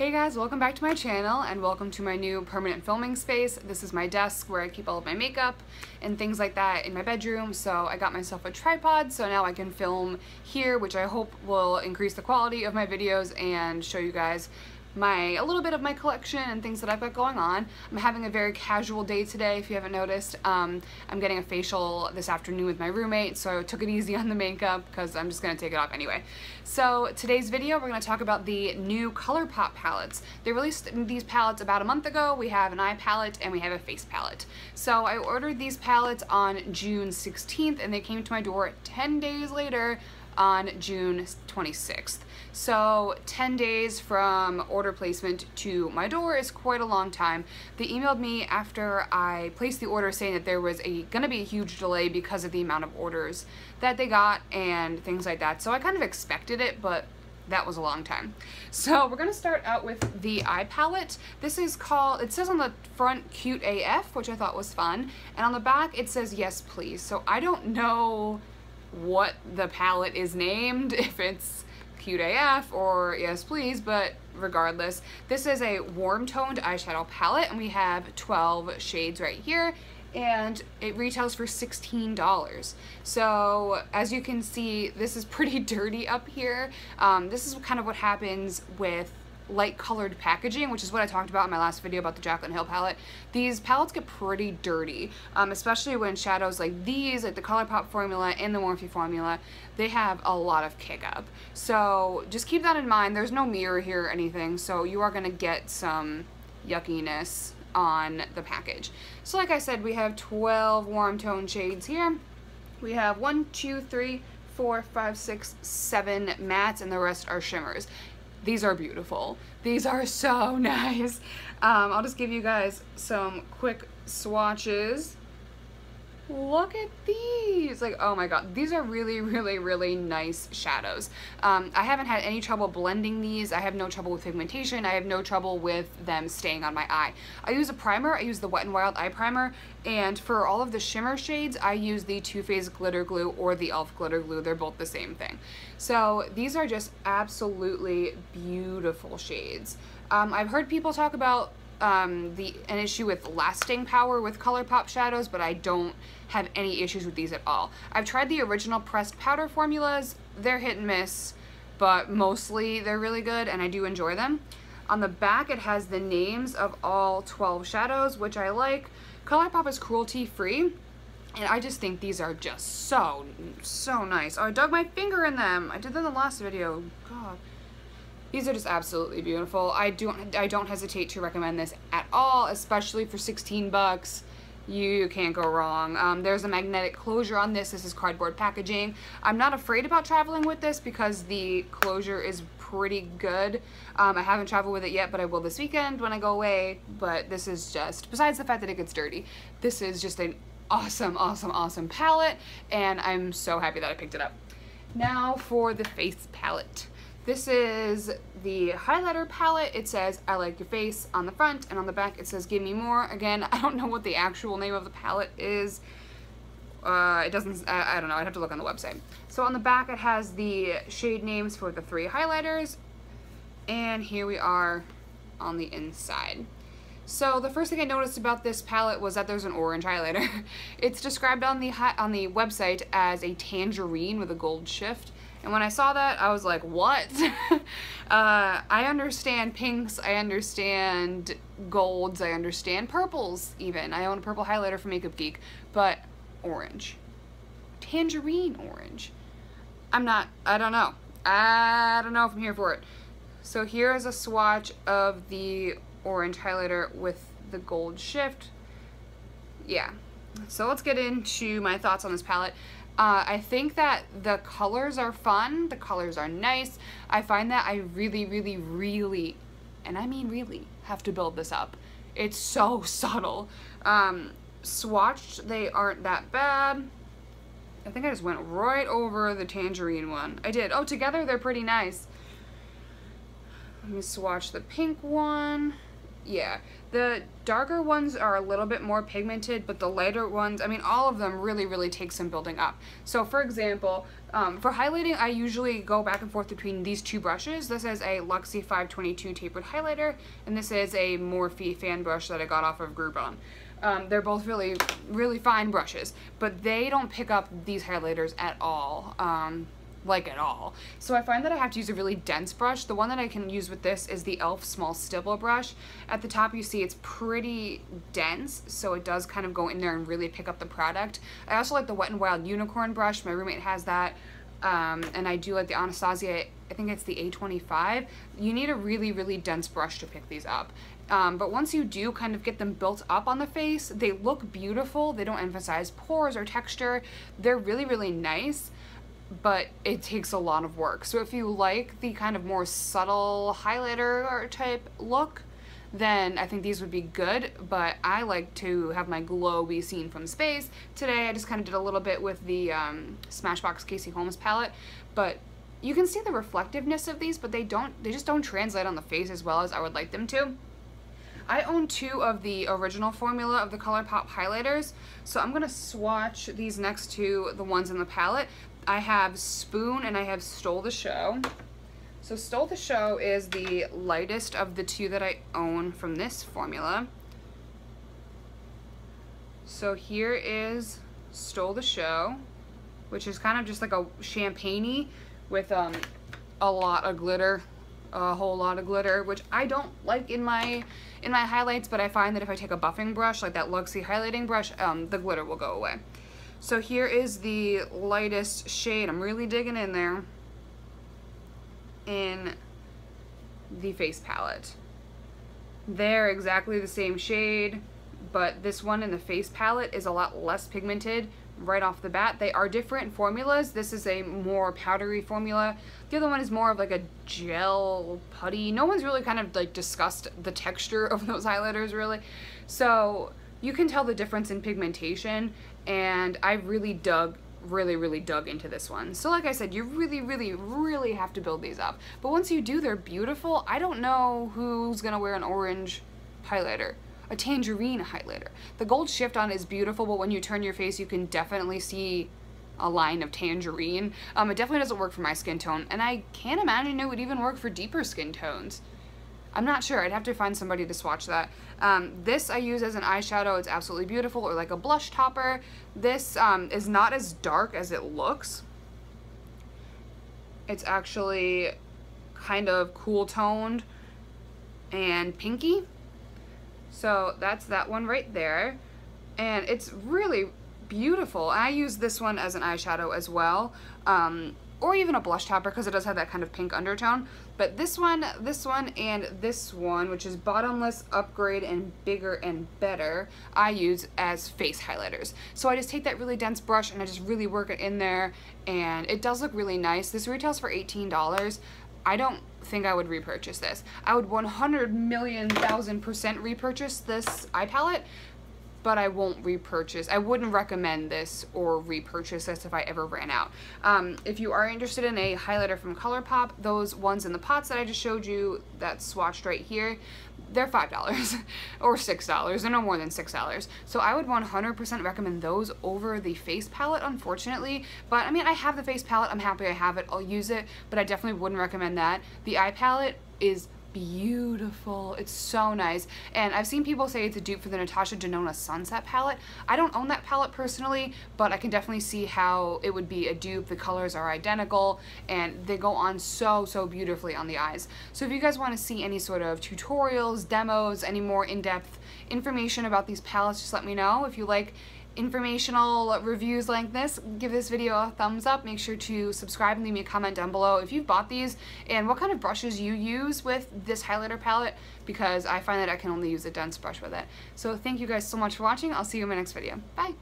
Hey guys, welcome back to my channel and welcome to my new permanent filming space. This is my desk where I keep all of my makeup and things like that in my bedroom. So I got myself a tripod so now I can film here, which I hope will increase the quality of my videos and show you guys a little bit of my collection and things that I've got going on. I'm having a very casual day today, if you haven't noticed. I'm getting a facial this afternoon with my roommate, so I took it easy on the makeup because I'm just going to take it off anyway. So today's video, we're going to talk about the new Colourpop palettes. They released these palettes about a month ago. We have an eye palette and we have a face palette. So I ordered these palettes on June 16th and they came to my door 10 days later on June 26th. So 10 days from order placement to my door is quite a long time. They emailed me after I placed the order saying that there was gonna be a huge delay because of the amount of orders that they got and things like that. So I kind of expected it, but that was a long time. So we're gonna start out with the eye palette. This is called, it says on the front Cute AF, which I thought was fun, and on the back it says Yes Please. So I don't know what the palette is named, if it's Cute AF or Yes Please, but regardless, this is a warm toned eyeshadow palette and we have 12 shades right here and it retails for $16. So as you can see, this is pretty dirty up here. This is kind of what happens with light colored packaging, which is what I talked about in my last video about the Jaclyn Hill palette. These palettes get pretty dirty, especially when shadows like these, like the Colourpop formula and the Morphe formula, they have a lot of kick up. So just keep that in mind. There's no mirror here or anything, so you are going to get some yuckiness on the package. So like I said, we have 12 warm tone shades here. We have 1, 2, 3, 4, 5, 6, 7 mattes, and the rest are shimmers. These are beautiful. These are so nice. I'll just give you guys some quick swatches. Look at these. Like, oh my god. These are really, really, really nice shadows. I haven't had any trouble blending these. I have no trouble with pigmentation. I have no trouble with them staying on my eye. I use a primer. I use the Wet n Wild eye primer. And for all of the shimmer shades, I use the Too Faced glitter glue or the e.l.f. glitter glue. They're both the same thing. So these are just absolutely beautiful shades. I've heard people talk about an issue with lasting power with Colourpop shadows, but I don't have any issues with these at all. I've tried the original pressed powder formulas. They're hit and miss, but mostly they're really good and I do enjoy them. On the back it has the names of all 12 shadows, which I like. Colourpop is cruelty free and I just think these are just so nice. Oh, I dug my finger in them. I did that in the last video. God. These are just absolutely beautiful. I don't hesitate to recommend this at all, especially for 16 bucks. You can't go wrong. There's a magnetic closure on this. This is cardboard packaging. I'm not afraid about traveling with this because the closure is pretty good. I haven't traveled with it yet, but I will this weekend when I go away. But this is just, besides the fact that it gets dirty, this is just an awesome, awesome, awesome palette, and I'm so happy that I picked it up. Now for the face palette. This is the highlighter palette. It says, I like your face on the front, and on the back it says, give me more. Again, I don't know what the actual name of the palette is. It doesn't, I don't know, I'd have to look on the website. So on the back it has the shade names for the 3 highlighters, and here we are on the inside. So the first thing I noticed about this palette was that there's an orange highlighter. It's described on the website as a tangerine with a gold shift. And when I saw that, I was like, what? I understand pinks, I understand golds, I understand purples even. I own a purple highlighter from Makeup Geek, but orange. Tangerine orange. I don't know. I don't know if I'm here for it. So here is a swatch of the orange highlighter with the gold shift. Yeah. So let's get into my thoughts on this palette. I think that the colors are fun, the colors are nice. I find that I really, really, really, and I mean really, have to build this up. It's so subtle. Swatched, they aren't that bad. I think I just went right over the tangerine one. I did. Oh, together they're pretty nice. Let me swatch the pink one. Yeah, the darker ones are a little bit more pigmented, but the lighter ones, I mean, all of them really take some building up. So for example, for highlighting, I usually go back and forth between these two brushes. This is a Luxie 522 tapered highlighter, and this is a Morphe fan brush that I got off of Groupon. They're both really fine brushes, but they don't pick up these highlighters at all. Like at all. So I find that I have to use a really dense brush. The one that I can use with this is the e.l.f. small stipple brush. At the top you see it's pretty dense, so it does kind of go in there and really pick up the product. I also like the Wet n Wild unicorn brush. My roommate has that. And I do like the Anastasia, I think it's the A25. You need a really dense brush to pick these up. But once you do kind of get them built up on the face, they look beautiful. They don't emphasize pores or texture. They're really nice, but it takes a lot of work. So if you like the kind of more subtle highlighter type look, then I think these would be good, but I like to have my glow be seen from space. Today I just kind of did a little bit with the Smashbox Casey Holmes palette, but you can see the reflectiveness of these, but they just don't translate on the face as well as I would like them to. I own 2 of the original formula of the Colourpop highlighters, so I'm going to swatch these next to the ones in the palette. I have Spoon and I have Stole the Show. So Stole the Show is the lightest of the 2 that I own from this formula. So here is Stole the Show, which is kind of just like a champagne-y with a lot of glitter, a whole lot of glitter, which I don't like in my highlights, but I find that if I take a buffing brush, like that Luxie highlighting brush, the glitter will go away. So here is the lightest shade. I'm really digging in there in the face palette. They're exactly the same shade, but this one in the face palette is a lot less pigmented right off the bat. They are different formulas. This is a more powdery formula. The other one is more of like a gel putty. No one's really kind of like discussed the texture of those highlighters really. So you can tell the difference in pigmentation, and I really dug into this one. So like I said, you really have to build these up. But once you do, they're beautiful. I don't know who's gonna wear an orange highlighter, a tangerine highlighter. The gold shift on is beautiful, but when you turn your face, you can definitely see a line of tangerine. It definitely doesn't work for my skin tone, and I can't imagine it would even work for deeper skin tones. I'm not sure. I'd have to find somebody to swatch that. This I use as an eyeshadow. It's absolutely beautiful, or like a blush topper. This is not as dark as it looks. It's actually kind of cool toned and pinky. So that's that one right there. And it's really beautiful. I use this one as an eyeshadow as well. Or even a blush topper, because it does have that kind of pink undertone. But this one, and this one, which is Bottomless, Upgrade, and Bigger and Better, I use as face highlighters. So I just take that really dense brush and I just really work it in there, and it does look really nice. This retails for $18. I don't think I would repurchase this. I would 100,000,000% repurchase this eye palette, but I won't repurchase. I wouldn't recommend this or repurchase this if I ever ran out. If you are interested in a highlighter from Colourpop, those ones in the pots that I just showed you, that's swatched right here, they're $5 or $6. They're no more than $6. So I would 100% recommend those over the face palette, unfortunately. But I mean, I have the face palette. I'm happy I have it. I'll use it, but I definitely wouldn't recommend that. The eye palette is beautiful. It's so nice, and I've seen people say it's a dupe for the Natasha Denona Sunset palette. I don't own that palette personally, but I can definitely see how it would be a dupe. The colors are identical and they go on so beautifully on the eyes. So if you guys want to see any sort of tutorials, demos, any more in-depth information about these palettes, just let me know. If you like informational reviews like this, give this video a thumbs up. Make sure to subscribe and leave me a comment down below if you've bought these and what kind of brushes you use with this highlighter palette, because I find that I can only use a dense brush with it. So thank you guys so much for watching. I'll see you in my next video. Bye!